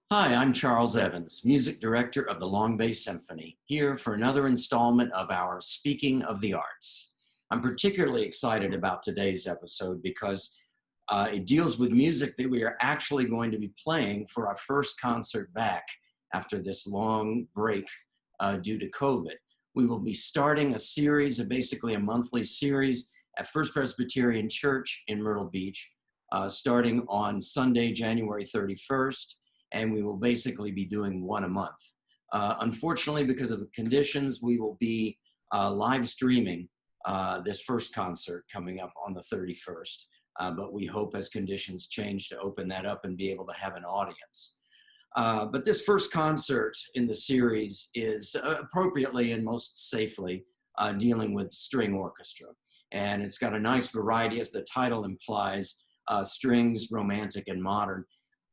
Hi, I'm Charles Evans, Music Director of the Long Bay Symphony, here for another installment of our Speaking of the Arts. I'm particularly excited about today's episode because it deals with music that we are actually going to be playing for our first concert back after this long break due to COVID. We will be starting a series, basically a monthly series at First Presbyterian Church in Myrtle Beach, starting on Sunday, January 31st. And we will basically be doing one a month. Unfortunately, because of the conditions, we will be live streaming this first concert coming up on the 31st. But we hope as conditions change to open that up and be able to have an audience. But this first concert in the series is appropriately and most safely dealing with string orchestra. And it's got a nice variety, as the title implies, strings, romantic and modern.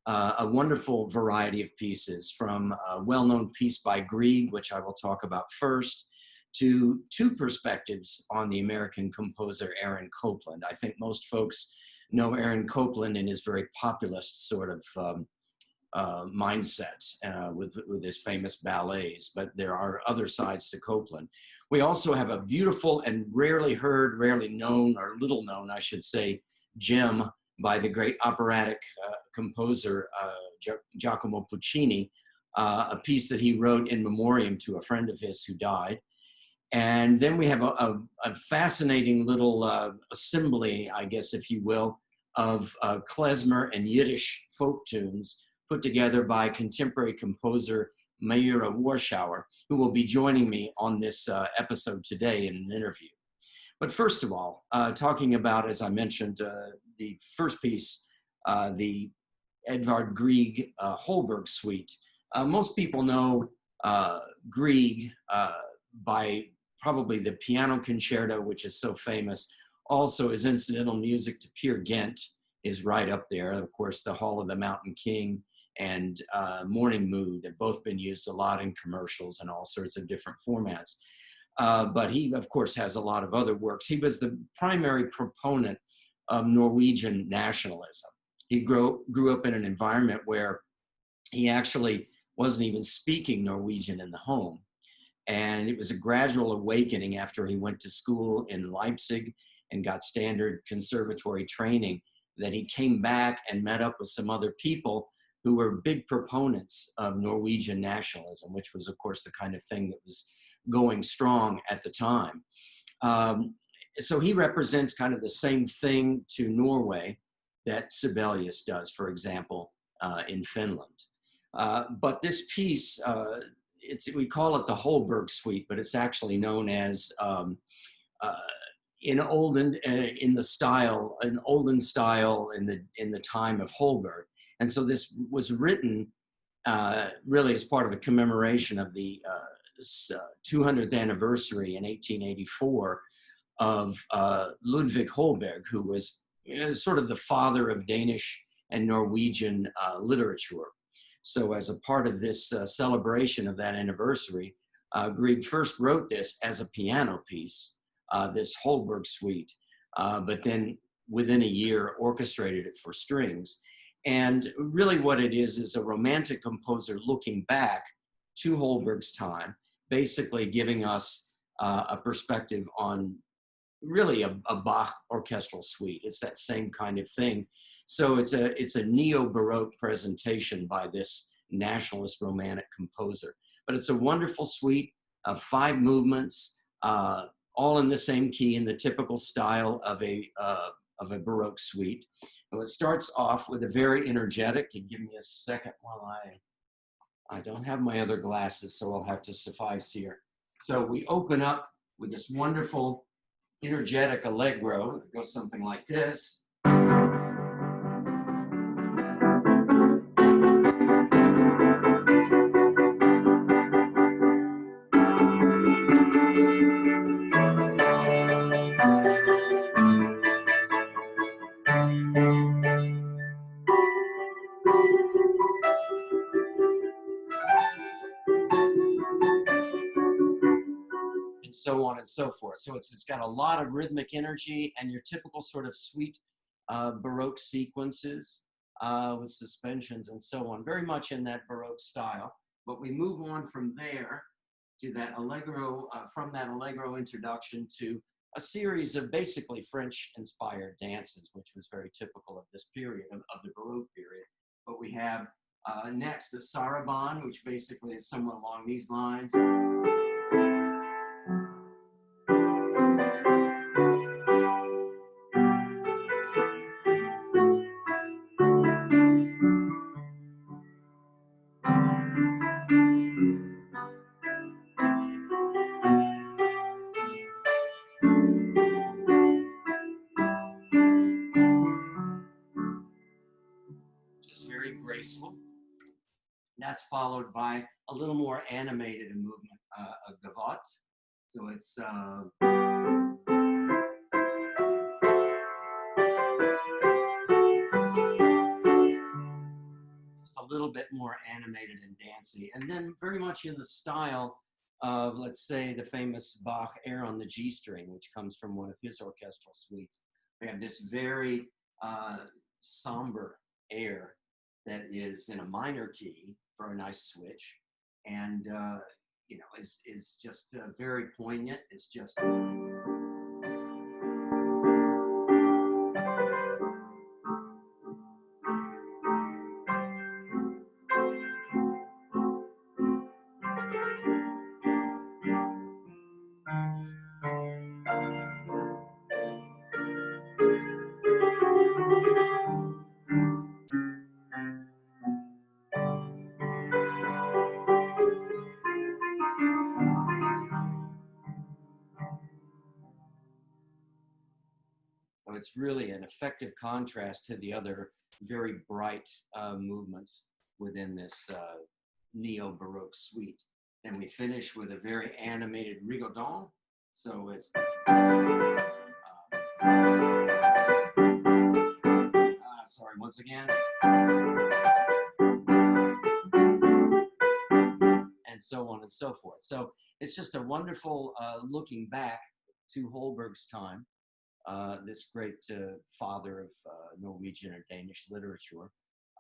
A wonderful variety of pieces, from a well-known piece by Grieg, which I will talk about first, to two perspectives on the American composer Aaron Copland. I think most folks know Aaron Copland in his very populist sort of mindset with his famous ballets, but there are other sides to Copland. We also have a beautiful and rarely heard, rarely known, or little known, I should say, gem by the great operatic composer Giacomo Puccini, a piece that he wrote in memoriam to a friend of his who died. And then we have a fascinating little assembly, I guess, if you will, of klezmer and Yiddish folk tunes put together by contemporary composer Meira Washauser, who will be joining me on this episode today in an interview. But first of all, talking about, as I mentioned, the first piece, the Edvard Grieg Holberg Suite. Most people know Grieg by probably the piano concerto, which is so famous. Also, his incidental music to Peer Gynt is right up there. Of course, the Hall of the Mountain King and Morning Mood have both been used a lot in commercials and all sorts of different formats. But he, of course, has a lot of other works. He was the primary proponent of Norwegian nationalism. He grew up in an environment where he actually wasn't even speaking Norwegian in the home. And it was a gradual awakening after he went to school in Leipzig and got standard conservatory training that he came back and met up with some other people who were big proponents of Norwegian nationalism, which was, of course, the kind of thing that was going strong at the time. So he represents kind of the same thing to Norway that Sibelius does, for example, in Finland. But this piece, we call it the Holberg Suite, but it's actually known as in olden style in the time of Holberg. And so this was written really as part of a commemoration of the 200th anniversary in 1884 of Ludwig Holberg, who was sort of the father of Danish and Norwegian literature. So as a part of this celebration of that anniversary, Grieg first wrote this as a piano piece, this Holberg Suite, but then within a year orchestrated it for strings. And really what it is a romantic composer looking back to Holberg's time, basically giving us a perspective on really a Bach orchestral suite. It's that same kind of thing. So it's a neo-Baroque presentation by this nationalist romantic composer. But it's a wonderful suite of 5 movements, all in the same key, in the typical style of a Baroque suite. And it starts off with a very energetic, and give me a second while I don't have my other glasses, so I'll have to suffice here. So we open up with this wonderful, energetic allegro. It goes something like this. So on and so forth. So it's got a lot of rhythmic energy and your typical sort of sweet Baroque sequences. with suspensions and so on, very much in that Baroque style. But we move on from there to that allegro, from that allegro introduction to a series of basically French-inspired dances, which was very typical of this period, of the Baroque period. But we have next a sarabande, which basically is somewhat along these lines. Just very graceful. That's followed by a little more animated movement, a gavotte. So it's just a little bit more animated and dancey, and then very much in the style of, let's say, the famous Bach Air on the G string, which comes from one of his orchestral suites. We have this very somber air that is in a minor key for a nice switch, and you know, is just very poignant. It's just it's really an effective contrast to the other very bright movements within this neo-Baroque suite. And we finish with a very animated rigodon. So it's sorry, once again. And so on and so forth. So it's just a wonderful looking back to Holberg's time. This great father of Norwegian or Danish literature,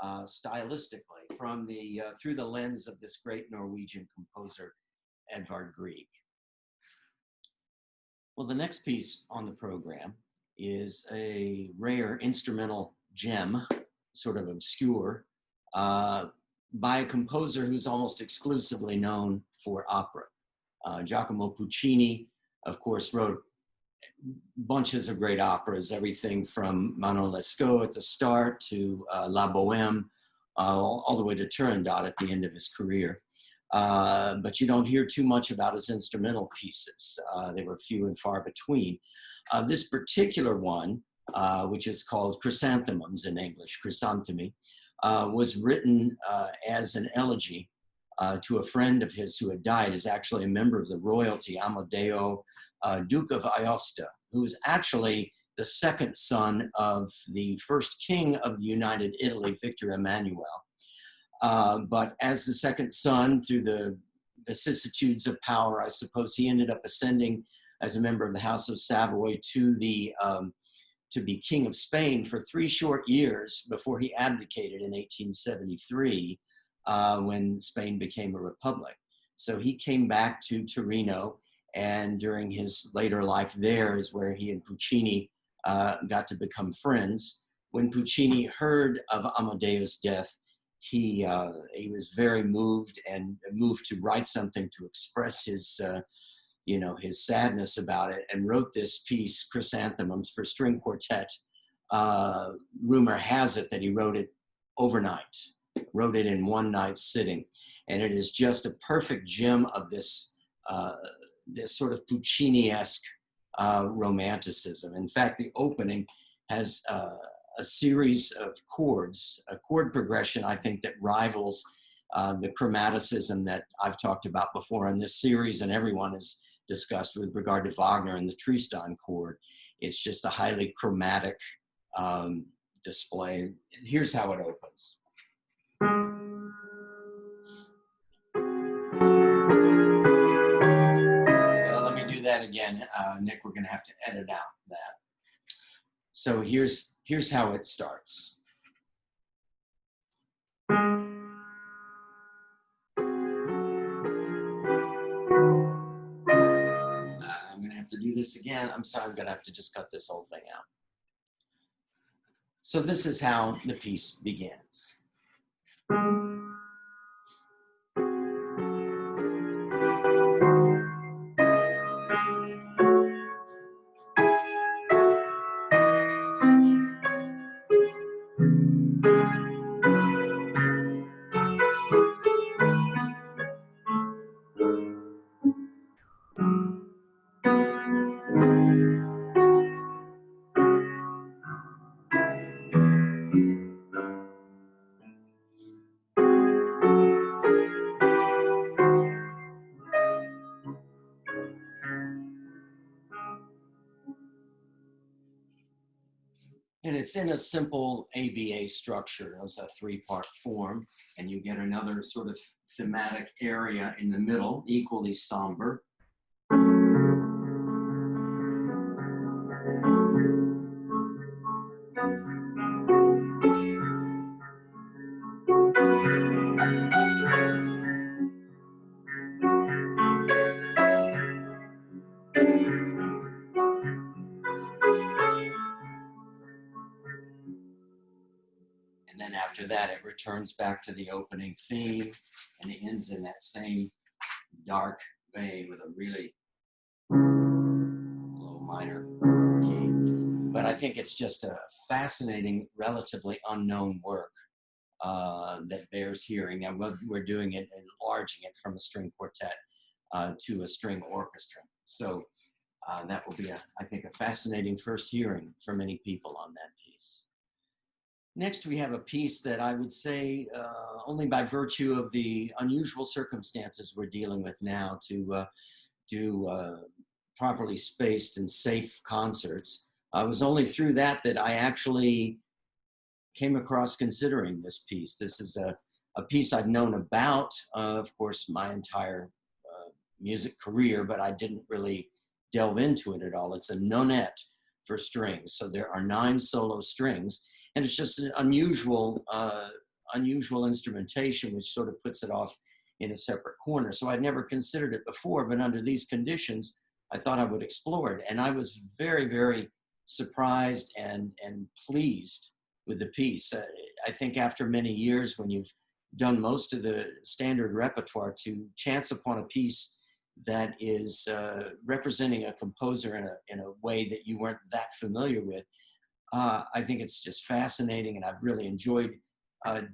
stylistically, from the through the lens of this great Norwegian composer, Edvard Grieg. Well, the next piece on the program is a rare instrumental gem, sort of obscure, by a composer who's almost exclusively known for opera. Giacomo Puccini, of course, wrote bunches of great operas, everything from Manon Lescaut at the start to La Bohème, all the way to Turandot at the end of his career. But you don't hear too much about his instrumental pieces. They were few and far between. This particular one, which is called Chrysanthemums in English, Chrysanthemi, was written as an elegy to a friend of his who had died. Is actually a member of the royalty, Amadeo, Duke of Aosta, who is actually the second son of the first king of the United Italy, Victor Emmanuel. But as the second son, through the vicissitudes of power, I suppose he ended up ascending as a member of the House of Savoy to be king of Spain for 3 short years before he abdicated in 1873 when Spain became a republic. So he came back to Torino, and during his later life there is where he and Puccini got to become friends. When Puccini heard of Amadeo's death, he was very moved and moved to write something to express his his sadness about it, and wrote this piece, Chrysanthemums, for string quartet. Rumor has it that he wrote it overnight, wrote it in one night sitting. And it is just a perfect gem of this sort of Puccini-esque romanticism. In fact, the opening has a series of chords, a chord progression, I think, that rivals the chromaticism that I've talked about before in this series, and everyone has discussed with regard to Wagner and the Tristan chord. It's just a highly chromatic display. Here's how it opens. Let me do that again, Nick. We're going to have to edit out that. So here's how it starts. to do this again. I'm sorry, I'm going to have to just cut this whole thing out. So this is how the piece begins. And it's in a simple ABA structure. It's a three-part form, and you get another sort of thematic area in the middle, equally somber. And then after that, it returns back to the opening theme, and it ends in that same dark vein with a really low minor key. But I think it's just a fascinating, relatively unknown work that bears hearing. Now, we're doing it, enlarging it from a string quartet to a string orchestra. So that will be, I think, a fascinating first hearing for many people on that piece. Next, we have a piece that I would say, only by virtue of the unusual circumstances we're dealing with now to do properly spaced and safe concerts, it was only through that I actually came across considering this piece. This is a piece I've known about, of course, my entire music career, but I didn't really delve into it at all. It's a nonette for strings. So there are 9 solo strings. And it's just an unusual instrumentation, which sort of puts it off in a separate corner. So I'd never considered it before, but under these conditions, I thought I would explore it. And I was very, very surprised and pleased with the piece. I think after many years, when you've done most of the standard repertoire, to chance upon a piece that is representing a composer in a way that you weren't that familiar with, I think it's just fascinating, and I've really enjoyed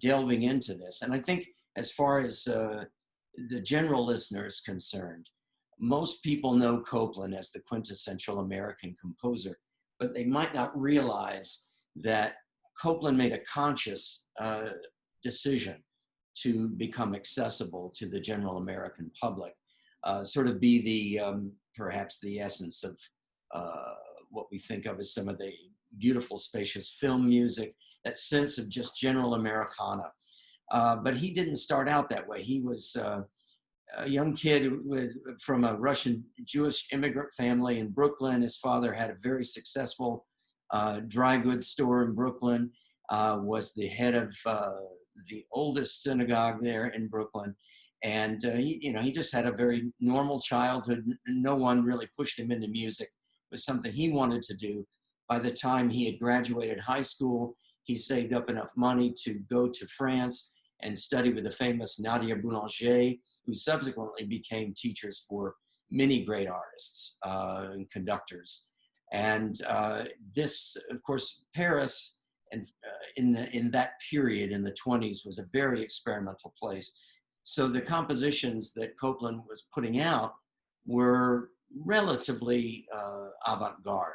delving into this. And I think as far as the general listener is concerned, most people know Copland as the quintessential American composer, but they might not realize that Copland made a conscious decision to become accessible to the general American public, sort of be the, perhaps the essence of what we think of as some of the beautiful, spacious film music, that sense of just general Americana. But he didn't start out that way. He was a young kid from a Russian Jewish immigrant family in Brooklyn. His father had a very successful dry goods store in Brooklyn, was the head of the oldest synagogue there in Brooklyn. And he just had a very normal childhood. No one really pushed him into music. It was something he wanted to do. By the time he had graduated high school, he saved up enough money to go to France and study with the famous Nadia Boulanger, who subsequently became teachers for many great artists and conductors. And this, of course, Paris, and in that period in the 20s, was a very experimental place. So the compositions that Copland was putting out were relatively avant-garde.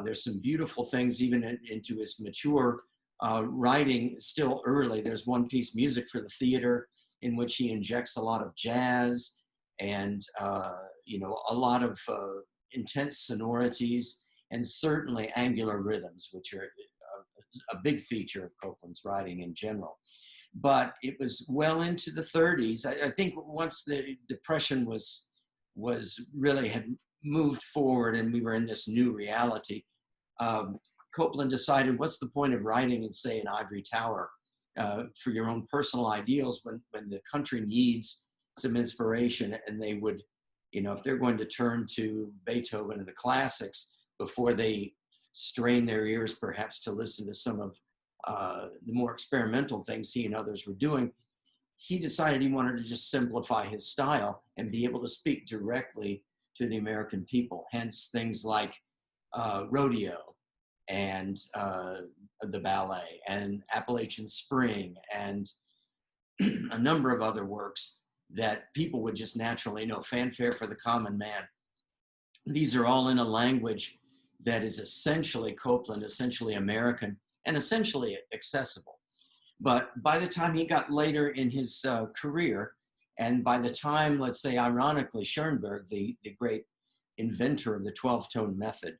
There's some beautiful things even into his mature writing still early. There's one piece, Music for the Theater, in which he injects a lot of jazz and a lot of intense sonorities, and certainly angular rhythms, which are a big feature of Copland's writing in general. But it was well into the 30s. I think once the Depression was really had moved forward and we were in this new reality, Copland decided, what's the point of writing in, say, an ivory tower for your own personal ideals when the country needs some inspiration? And they would, if they're going to turn to Beethoven and the classics before they strain their ears perhaps to listen to some of the more experimental things he and others were doing, he decided he wanted to just simplify his style and be able to speak directly to the American people. Hence things like Rodeo and the ballet and Appalachian Spring and a number of other works that people would just naturally know. Fanfare for the Common Man. These are all in a language that is essentially Copland, essentially American, and essentially accessible. But by the time he got later in his career, and by the time, let's say, ironically, Schoenberg, the great inventor of the 12-tone method,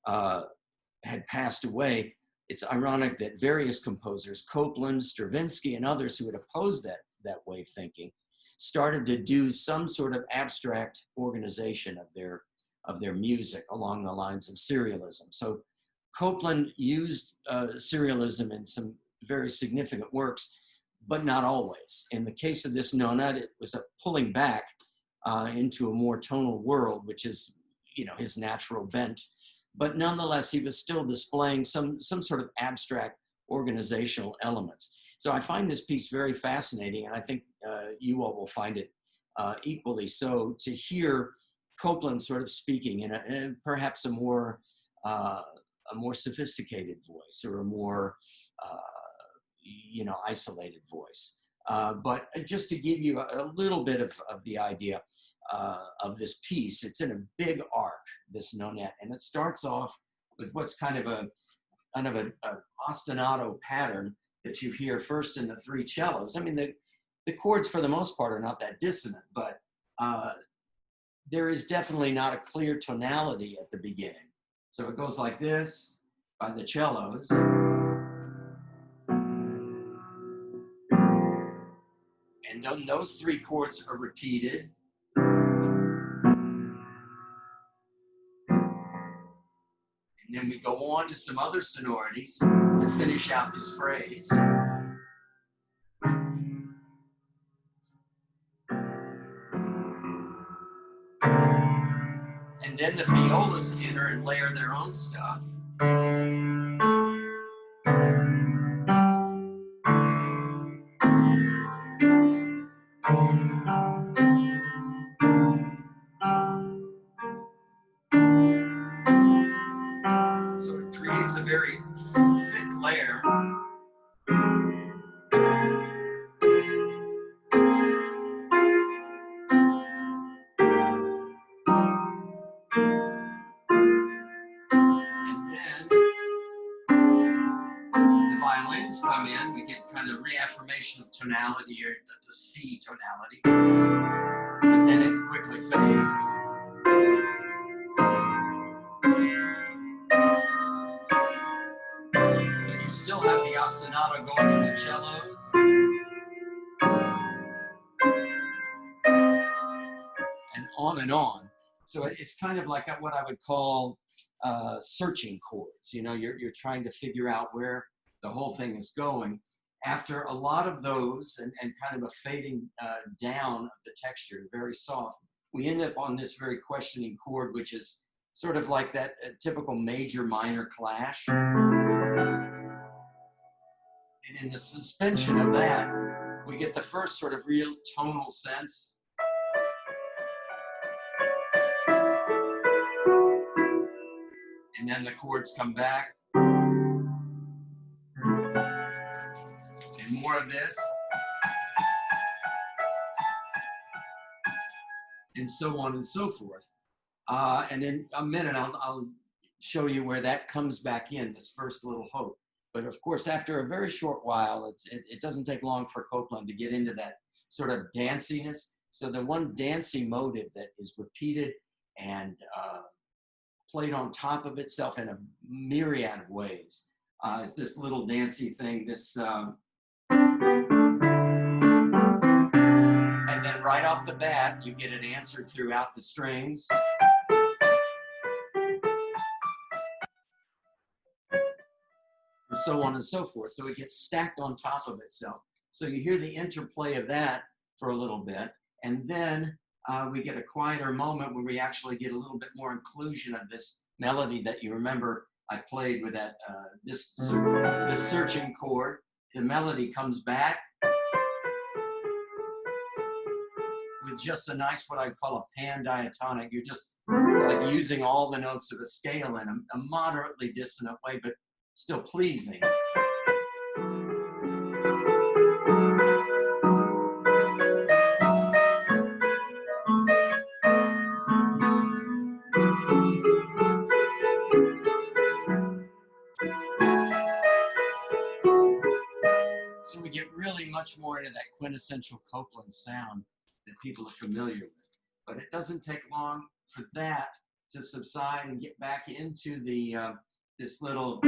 had passed away, it's ironic that various composers, Copland, Stravinsky, and others who had opposed that way of thinking, started to do some sort of abstract organization of their music along the lines of serialism. So Copland used serialism in some very significant works, but not always. In the case of this nonette, it was a pulling back into a more tonal world, which is, his natural bent. But nonetheless, he was still displaying some sort of abstract organizational elements. So I find this piece very fascinating, and I think you all will find it equally so, to hear Copland sort of speaking in perhaps a more sophisticated voice, or a more isolated voice. But just to give you a little bit of the idea of this piece, it's in a big arc, this nonette, and it starts off with what's kind of an ostinato pattern that you hear first in the three cellos. I mean, the chords for the most part are not that dissonant, but there is definitely not a clear tonality at the beginning. So it goes like this by the cellos. And then those three chords are repeated. And then we go on to some other sonorities to finish out this phrase. And then the violas enter and layer their own stuff. So it creates a very thick layer. Violins come in, we get kind of reaffirmation of tonality, or the C tonality, but then it quickly fades. But you still have the ostinato going in the cellos. And on and on. So it's kind of like what I would call searching chords. You're trying to figure out where the whole thing is going. After a lot of those and kind of a fading down of the texture, very soft, we end up on this very questioning chord, which is sort of like that typical major-minor clash. And in the suspension of that, we get the first sort of real tonal sense. And then the chords come back. And more of this. And so on and so forth. And in a minute, I'll show you where that comes back in, this first little hope. But of course, after a very short while, it doesn't take long for Copland to get into that sort of danciness. So the one dancey motive that is repeated and played on top of itself in a myriad of ways is this little dancey thing, this... And then right off the bat, you get it answered throughout the strings. And so on and so forth. So it gets stacked on top of itself. So you hear the interplay of that for a little bit. And then we get a quieter moment where we actually get a little bit more inclusion of this melody that you remember I played with that this searching chord. The melody comes back with just a nice, what I call a pan diatonic. You're just like using all the notes of the scale in a moderately dissonant way, but still pleasing. So we get really much more into that quintessential Copland sound that people are familiar with. But it doesn't take long for that to subside and get back into the this little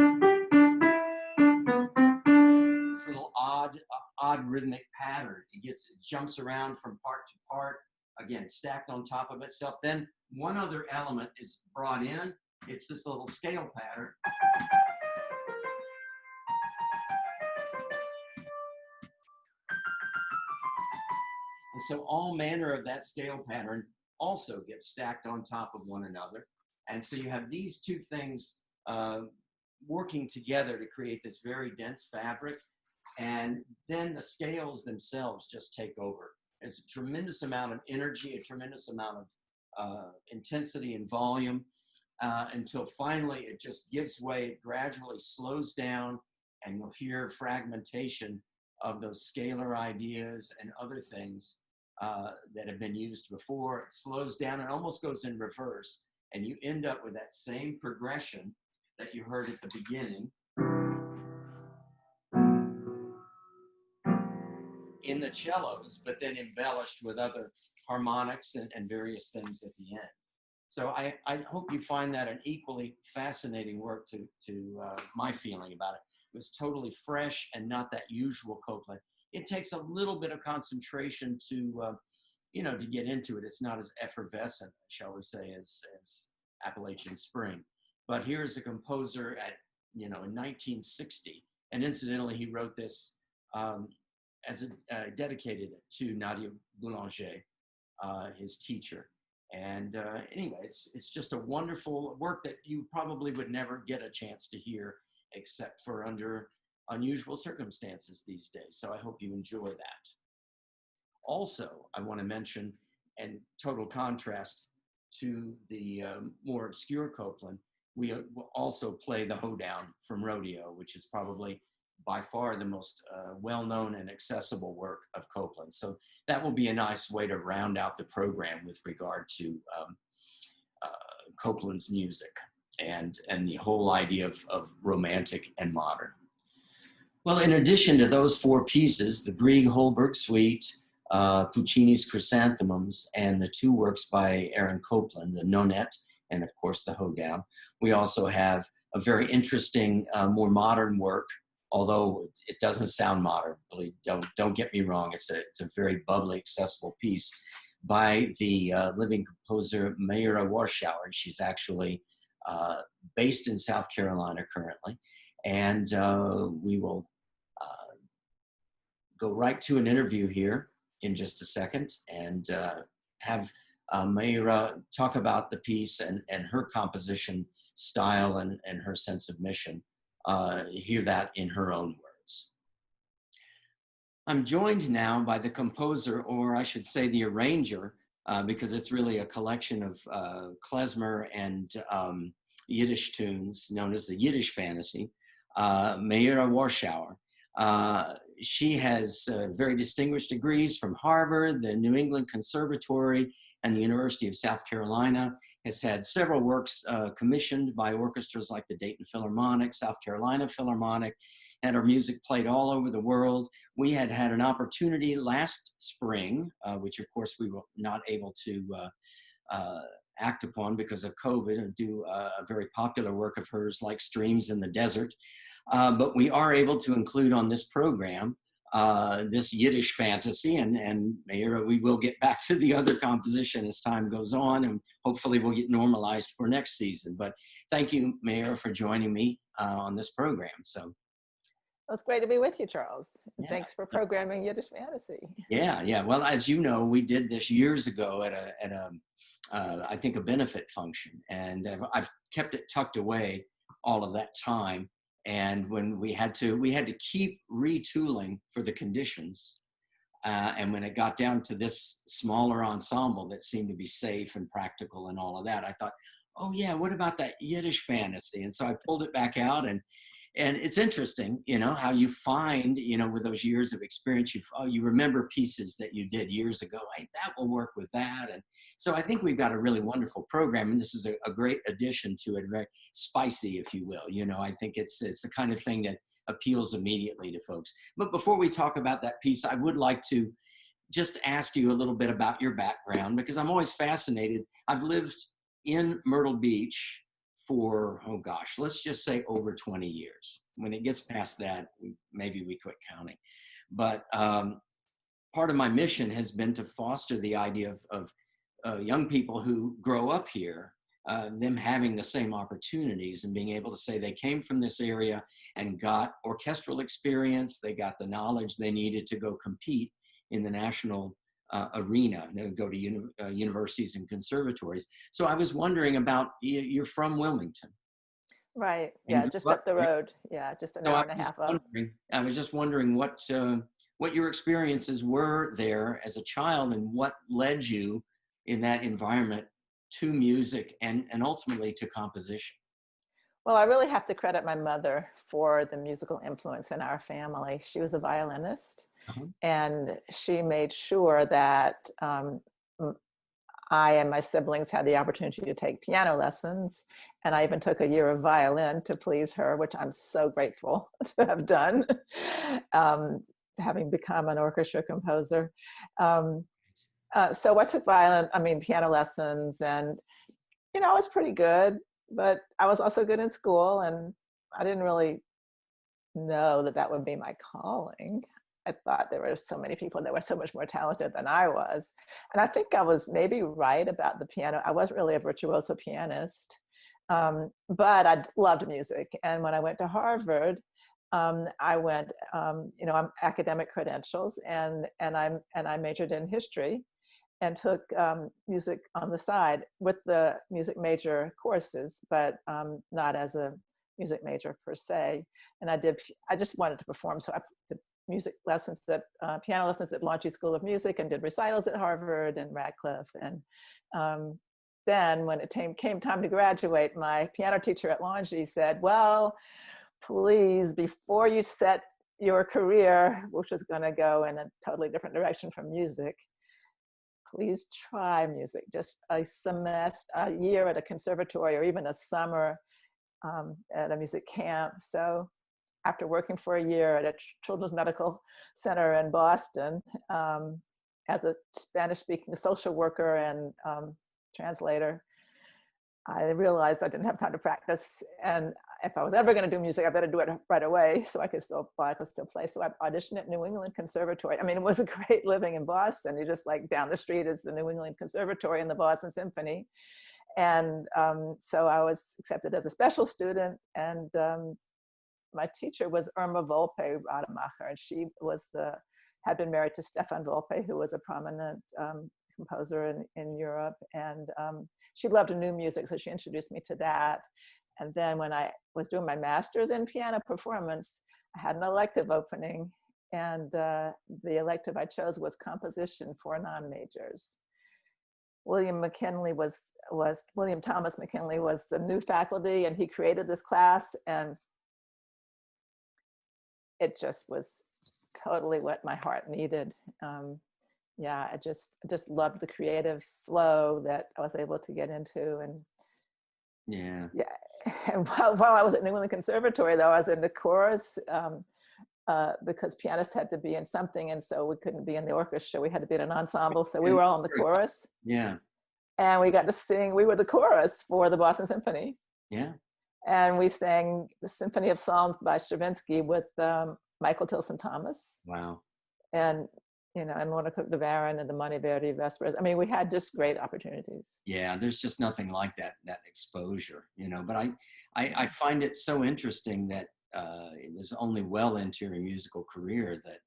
odd rhythmic pattern. It jumps around from part to part, again stacked on top of itself. Then one other element is brought in. It's this little scale pattern. And so all manner of that scale pattern also gets stacked on top of one another. And so you have these two things working together to create this very dense fabric. And then the scales themselves just take over. There's a tremendous amount of energy, a tremendous amount of intensity and volume until finally it just gives way, it gradually slows down, and you'll hear fragmentation of those scalar ideas and other things that have been used before. It slows down and almost goes in reverse, and you end up with that same progression that you heard at the beginning in the cellos, but then embellished with other harmonics and various things at the end. So I hope you find that an equally fascinating work to my feeling about it. It was totally fresh and not that usual Copland. It takes a little bit of concentration to get into it. It's not as effervescent, shall we say, as Appalachian Spring. But here's a composer in 1960, and incidentally, he wrote this dedicated it to Nadia Boulanger, his teacher. And anyway, it's just a wonderful work that you probably would never get a chance to hear except for under unusual circumstances these days. So I hope you enjoy that. Also, I want to mention, in total contrast to the more obscure Copland, we will also play the Hoedown from Rodeo, which is probably by far the most well-known and accessible work of Copland. So that will be a nice way to round out the program with regard to Copland's music and the whole idea of romantic and modern. Well, in addition to those four pieces, the Grieg-Holberg Suite, Puccini's Chrysanthemums, and the two works by Aaron Copland, the Nonette, and of course the Hoedown, we also have a very interesting, more modern work, although it doesn't sound modern. Really, don't get me wrong. It's a very bubbly, accessible piece by the living composer Meira Washauser. She's actually based in South Carolina currently, and we will go right to an interview here in just a second and have Meira talk about the piece and her composition style and her sense of mission. Hear that in her own words. I'm joined now by the composer, or I should say the arranger, because it's really a collection of klezmer and Yiddish tunes known as the Yiddish Fantasy, Meira Washauser. She has very distinguished degrees from Harvard, the New England Conservatory, and the University of South Carolina. Has had several works commissioned by orchestras like the Dayton Philharmonic, South Carolina Philharmonic, and her music played all over the world. We had an opportunity last spring, which of course we were not able to act upon because of COVID, and do a very popular work of hers like Streams in the Desert. But we are able to include on this program this Yiddish Fantasy, and Meira, we will get back to the other composition as time goes on, and hopefully we'll get normalized for next season. But thank you, Meira, for joining me on this program. So It's great to be with you, Charles. And Yeah. thanks for programming Yiddish Fantasy. Yeah, yeah. Well, as you know, we did this years ago at a I think a benefit function, and I've kept it tucked away all of that time. And when we had to keep retooling for the conditions, and when it got down to this smaller ensemble that seemed to be safe and practical and all of that, I thought, oh yeah, what about that Yiddish Fantasy? And so I pulled it back out, and it's interesting, you know, how you find, you know, with those years of experience, you remember pieces that you did years ago. Hey, that will work with that. And so I think we've got a really wonderful program, and this is a great addition to it, very spicy, if you will. You know, I think it's the kind of thing that appeals immediately to folks. But before we talk about that piece, I would like to just ask you a little bit about your background, because I'm always fascinated. I've lived in Myrtle Beach for, oh gosh, let's just say over 20 years. When it gets past that, maybe we quit counting. But part of my mission has been to foster the idea of young people who grow up here, them having the same opportunities and being able to say they came from this area and got orchestral experience, they got the knowledge they needed to go compete in the national arena, go to universities and conservatories. So I was wondering about, you're from Wilmington. Right. And Yeah, just grew up up the there. road. Yeah, just an So hour and a half up. I was just wondering what your experiences were there as a child, and what led you in that environment to music and ultimately to composition. Well, I really have to credit my mother for the musical influence in our family. She was a violinist, Uh-huh. and she made sure that I and my siblings had the opportunity to take piano lessons. And I even took a year of violin to please her, which I'm so grateful to have done, having become an orchestra composer. Um, so I took piano lessons, and, you know, I was pretty good, but I was also good in school, and I didn't really know that that would be my calling. I thought there were so many people that were so much more talented than I was. And I think I was maybe right about the piano. I wasn't really a virtuoso pianist, but I loved music. And when I went to Harvard, I went, I'm academic credentials, and I majored in history and took music on the side with the music major courses, but not as a music major per se. And I just wanted to perform. So I did piano lessons at Launchie School of Music, and did recitals at Harvard and Radcliffe. And then when it came time to graduate, my piano teacher at Launchie said, well, please, before you set your career, which is going to go in a totally different direction from music, please try music, just a semester, a year at a conservatory, or even a summer at a music camp. So after working for a year at a children's medical center in Boston as a Spanish-speaking social worker and translator, I realized I didn't have time to practice. And if I was ever going to do music, I better do it right away so I could still play. So I auditioned at New England Conservatory. I mean, it was a great living in Boston. You're just like down the street is the New England Conservatory and the Boston Symphony. And so I was accepted as a special student. And my teacher was Irma Volpe Rademacher, and she had been married to Stefan Volpe, who was a prominent composer in Europe. And she loved new music, so she introduced me to that. And then when I was doing my master's in piano performance, I had an elective opening, and the elective I chose was composition for non-majors. William Thomas McKinley was the new faculty, and he created this class, and it just was totally what my heart needed. I just loved the creative flow that I was able to get into. And and while I was at New England Conservatory, though, I was in the chorus because pianists had to be in something, and so we couldn't be in the orchestra. We had to be in an ensemble, so we were all in the chorus. Yeah. And we got to sing. We were the chorus for the Boston Symphony. Yeah. And we sang the Symphony of Psalms by Stravinsky with Michael Tilson Thomas. Wow. And and Lorna Cook de Baron and the Monteverdi Vespers. I mean, we had just great opportunities. Yeah, there's just nothing like that exposure, But I find it so interesting that it was only well into your musical career that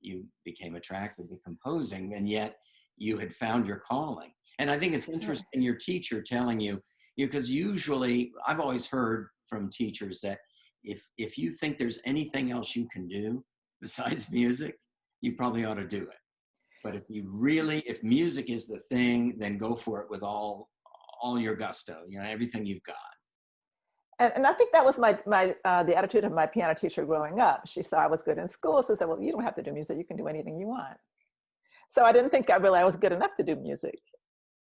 you became attracted to composing, and yet you had found your calling. And I think it's interesting your teacher telling you, because usually I've always heard from teachers that if you think there's anything else you can do besides music, you probably ought to do it. But if music is the thing, then go for it with all your gusto, everything you've got. And I think that was the attitude of my piano teacher growing up. She saw I was good in school, so she said, well, you don't have to do music. You can do anything you want. So I didn't think I was good enough to do music,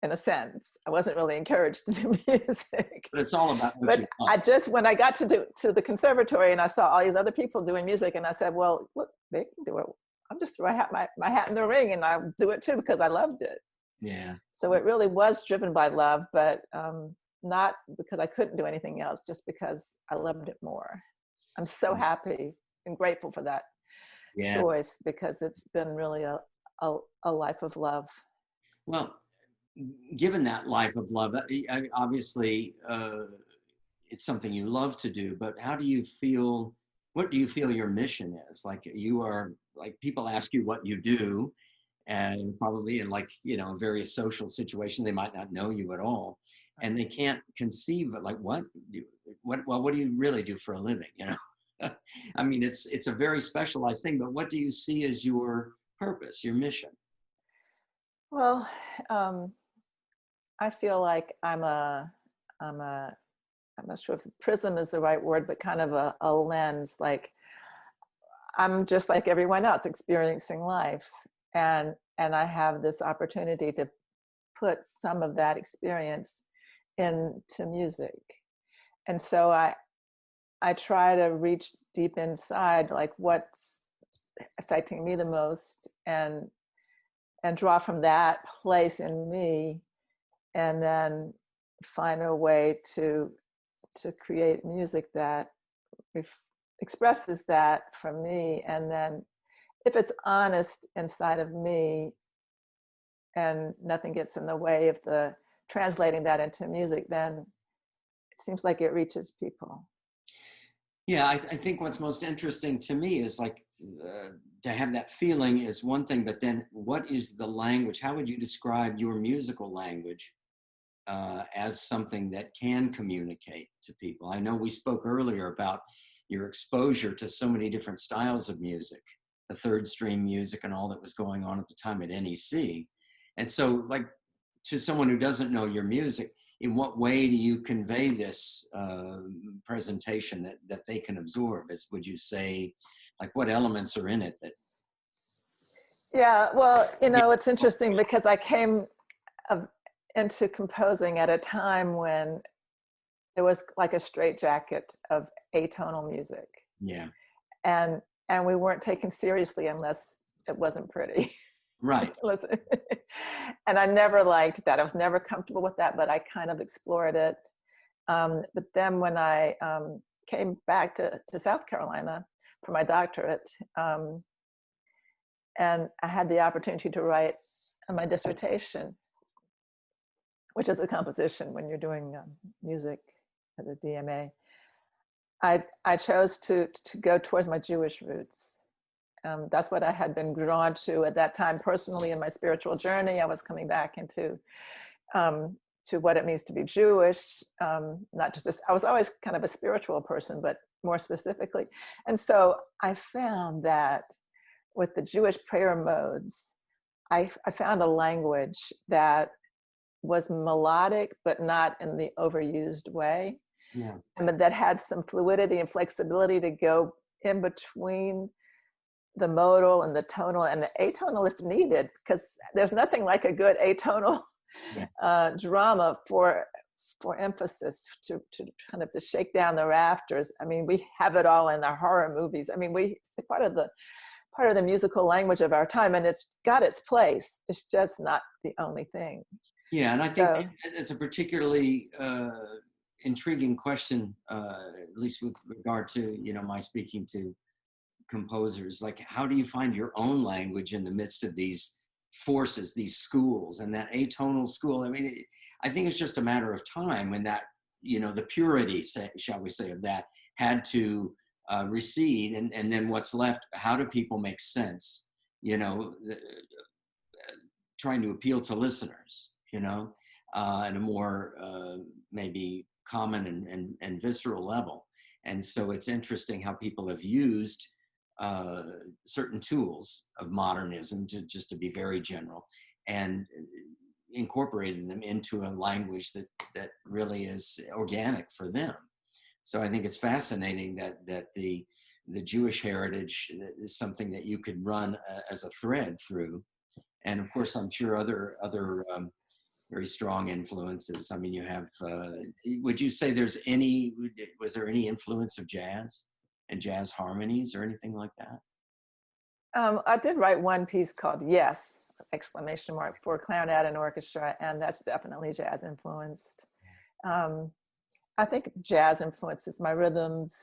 in a sense. I wasn't really encouraged to do music. But it's all about what you want. When I got to the conservatory and I saw all these other people doing music, and I said, well, look, they can do it. I'm just throw my hat in the ring, and I'll do it too because I loved it. Yeah. So it really was driven by love, but not because I couldn't do anything else, just because I loved it more. I'm so happy and grateful for that choice, because it's been really a life of love. Well, given that life of love, obviously it's something you love to do, but what do you feel your mission is? Like people ask you what you do, and probably in various social situations, they might not know you at all. And they can't conceive of what do you really do for a living? I mean, it's a very specialized thing, but what do you see as your purpose, your mission? Well, I feel like I'm not sure if prism is the right word, but kind of a lens. Like I'm just like everyone else experiencing life. And I have this opportunity to put some of that experience into music. And so I try to reach deep inside, like what's affecting me the most, and draw from that place in me, and then find a way to create music that expresses that from me. And then if it's honest inside of me and nothing gets in the way of the translating that into music, then it seems like it reaches people. Yeah, I think what's most interesting to me is to have that feeling is one thing, but then what is the language? How would you describe your musical language as something that can communicate to people? I know we spoke earlier about your exposure to so many different styles of music, the third stream music and all that was going on at the time at NEC. And so to someone who doesn't know your music, in what way do you convey this presentation that they can absorb? Would you say, what elements are in it that? Yeah, well, it's interesting because I came into composing at a time when there was like a straitjacket of atonal music. Yeah. And we weren't taken seriously unless it wasn't pretty. Right. Listen. And I never liked that. I was never comfortable with that, but I kind of explored it. But then when I came back to South Carolina for my doctorate, and I had the opportunity to write my dissertation, which is a composition when you're doing music as a DMA, I chose to go towards my Jewish roots. That's what I had been drawn to at that time personally in my spiritual journey. I was coming back into to what it means to be Jewish, not just this. I was always kind of a spiritual person, but more specifically. And so I found that with the Jewish prayer modes, I found a language that was melodic, but not in the overused way. Yeah. And that had some fluidity and flexibility to go in between the modal and the tonal and the atonal if needed, because there's nothing like a good atonal drama for emphasis to kind of to shake down the rafters. I mean, we have it all in our horror movies. I mean, it's part of the musical language of our time, and it's got its place. It's just not the only thing. Yeah, and I think it's a particularly intriguing question, at least with regard to my speaking to composers. How do you find your own language in the midst of these forces, these schools, and that atonal school? I mean, I think it's just a matter of time when that the purity, shall we say, of that had to recede, and then what's left, how do people make sense, trying to appeal to listeners, at a more maybe common and visceral level. And so it's interesting how people have used certain tools of modernism, just to be very general, and incorporated them into a language that really is organic for them. So I think it's fascinating that the Jewish heritage is something that you could run as a thread through. And of course, I'm sure other very strong influences. I mean, you have, would you say was there any influence of jazz and jazz harmonies or anything like that? I did write one piece called Yes, exclamation mark, for clarinet and orchestra, and that's definitely jazz influenced. I think jazz influences my rhythms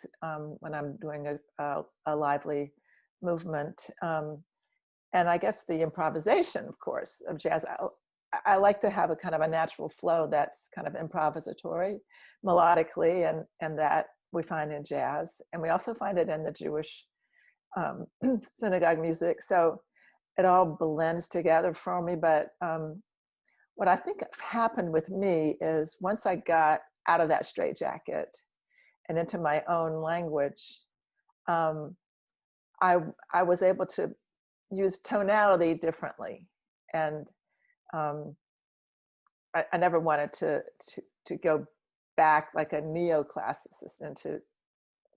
when I'm doing a lively movement. And I guess the improvisation, of course, of jazz. I like to have a kind of a natural flow that's kind of improvisatory, melodically, and that we find in jazz. And we also find it in the Jewish synagogue music. So it all blends together for me. But what I think happened with me is once I got out of that straitjacket and into my own language, I was able to use tonality differently. And I never wanted to go back like a neoclassicist into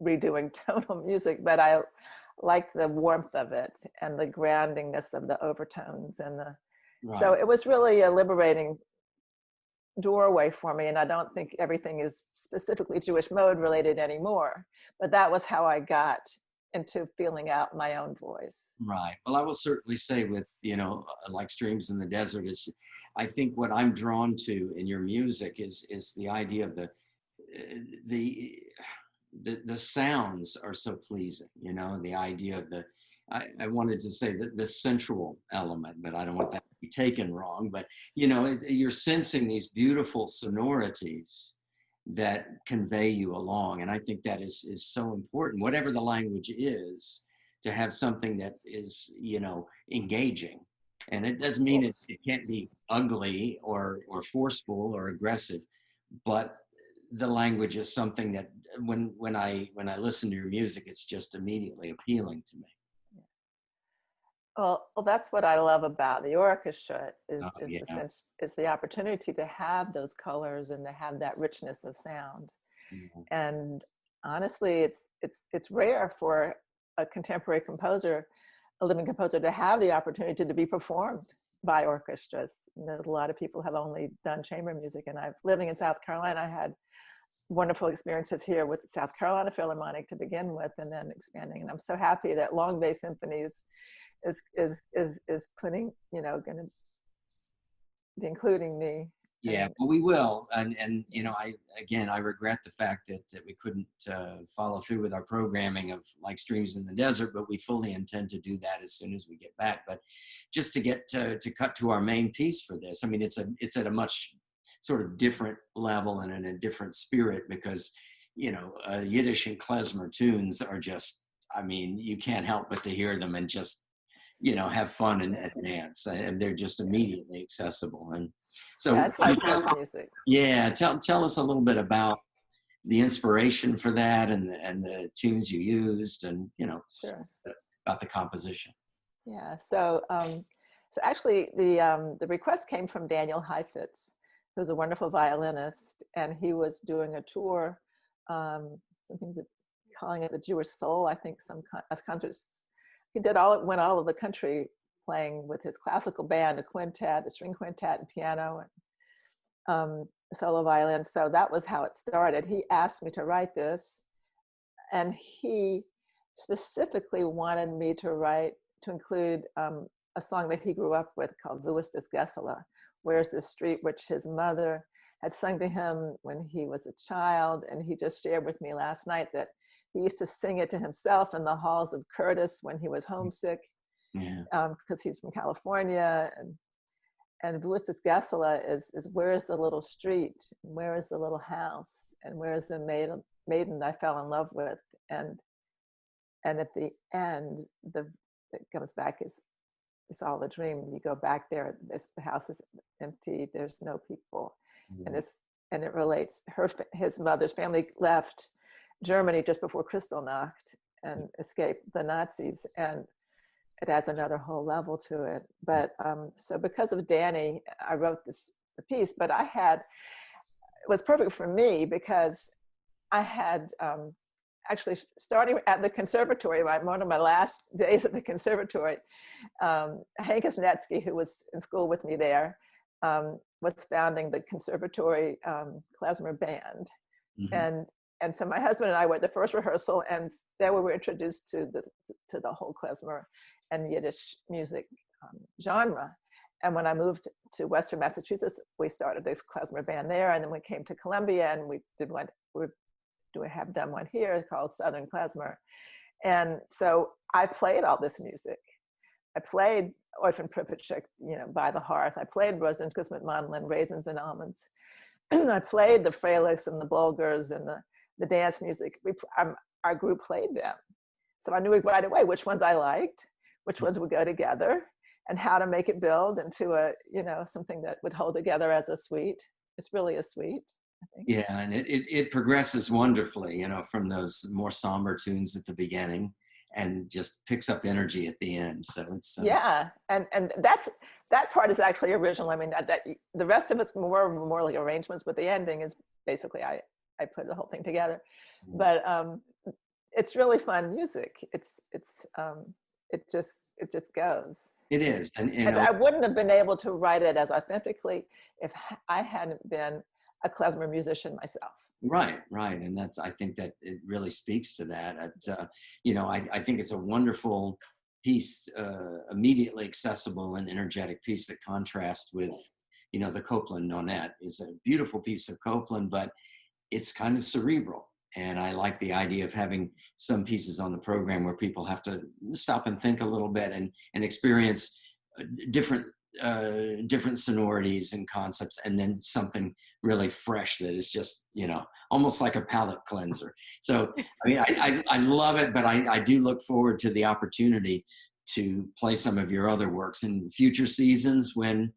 redoing tonal music, but I liked the warmth of it and the groundingness of the overtones and Right. So it was really a liberating doorway for me. And I don't think everything is specifically Jewish mode related anymore, but that was how I got into feeling out my own voice. Right. Well, I will certainly say with, like Streams in the Desert is, I think what I'm drawn to in your music is the idea of the sounds are so pleasing, the idea of I wanted to say the sensual element, but I don't want that to be taken wrong, but you're sensing these beautiful sonorities that convey you along. And I think that is so important, whatever the language is, to have something that is, engaging. And it doesn't mean it can't be ugly or forceful or aggressive, but the language is something that when I listen to your music, it's just immediately appealing to me. Well, that's what I love about the orchestra is Yeah. the sense, is the opportunity to have those colors and to have that richness of sound. Mhm. And honestly, it's rare for a contemporary composer, a living composer, to have the opportunity to be performed by orchestras. A lot of people have only done chamber music, and living in South Carolina, I had wonderful experiences here with the South Carolina Philharmonic to begin with, and then expanding. And I'm so happy that Long Bay Symphonies is putting, going to be including me. Yeah, well, we will, and I regret the fact that we couldn't follow through with our programming of like Streams in the Desert, but we fully intend to do that as soon as we get back. But just to get to cut to our main piece for this, I mean, it's at a much sort of different level and in a different spirit because Yiddish and klezmer tunes are just, I mean, you can't help but to hear them and just have fun and dance, and they're just immediately accessible. And so, yeah, it's like folk music. Yeah, tell us a little bit about the inspiration for that and the tunes you used, and Sure. about the composition. Yeah. So actually, the request came from Daniel Heifetz, who's a wonderful violinist, and he was doing a tour, something that calling it the Jewish Soul, I think, as concerts. He went all over the country playing with his classical band, a quintet, a string quintet, and piano, and solo violin. So that was how it started. He asked me to write this, and he specifically wanted me to include a song that he grew up with called Wo ist das Gessele, Where's the Street, which his mother had sung to him when he was a child. And he just shared with me last night that he used to sing it to himself in the halls of Curtis when he was homesick, because he's from California. And Wo ist das Gessele is where is the little street, where is the little house, and where is the maiden I fell in love with. And And at the end, it comes back is it's all a dream. You go back there, the house is empty. There's no people, Mm-hmm. and it relates. His mother's family left Germany just before Kristallnacht and escaped the Nazis, and it adds another whole level to it. But so because of Danny, I wrote the piece. But it was perfect for me because I had actually starting at the conservatory, one of my last days at the conservatory, Hank Snetsky, who was in school with me there, was founding the conservatory klezmer band. Mm-hmm. And so my husband and I were at the first rehearsal, and there we were introduced to the whole klezmer and Yiddish music genre. And when I moved to Western Massachusetts, we started the klezmer band there, and then we came to Columbia, and we have done one here called Southern Klezmer. And so I played all this music. I played Orphan Pripyatchik, By the Hearth. I played Rosenkus mit Mandeln, Raisins and Almonds. I played the Frelichs and the Bulgars and the dance music. Our group played them. So I knew right away which ones I liked, which ones would go together, and how to make it build into something that would hold together as a suite. It's really a suite. Yeah, and it progresses wonderfully, from those more somber tunes at the beginning, and just picks up energy at the end. So it's yeah, and that part is actually original. I mean, that the rest of it's more like arrangements, but the ending is basically I put the whole thing together. But it's really fun music. It just goes. It is, and I wouldn't have been able to write it as authentically if I hadn't been a klezmer musician myself. Right. And I think that it really speaks to that. I think it's a wonderful piece, immediately accessible and energetic piece that contrasts with, the Copland Nonette is a beautiful piece of Copland, but it's kind of cerebral. And I like the idea of having some pieces on the program where people have to stop and think a little bit and experience different sonorities and concepts, and then something really fresh that is just, almost like a palate cleanser. So, I mean, I love it, but I do look forward to the opportunity to play some of your other works in future seasons when,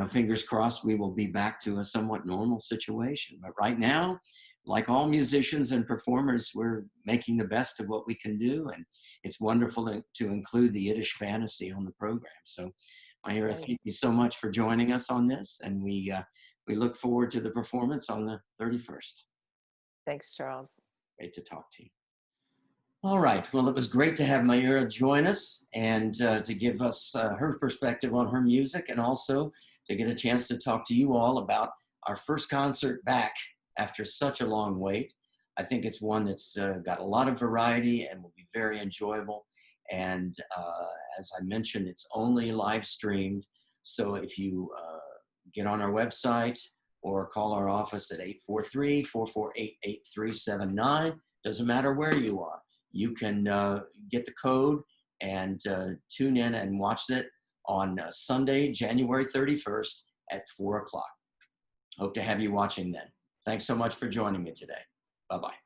fingers crossed, we will be back to a somewhat normal situation. But right now, like all musicians and performers, we're making the best of what we can do. And it's wonderful to include the Yiddish Fantasy on the program. So, Meira, thank you so much for joining us on this. And we look forward to the performance on the 31st. Thanks, Charles. Great to talk to you. All right. Well, it was great to have Meira join us and to give us her perspective on her music, and also to get a chance to talk to you all about our first concert back after such a long wait. I think it's one that's got a lot of variety and will be very enjoyable. And as I mentioned, it's only live streamed. So if you get on our website or call our office at 843-448-8379, doesn't matter where you are, you can get the code and tune in and watch it on Sunday, January 31st at 4 o'clock. Hope to have you watching then. Thanks so much for joining me today. Bye-bye.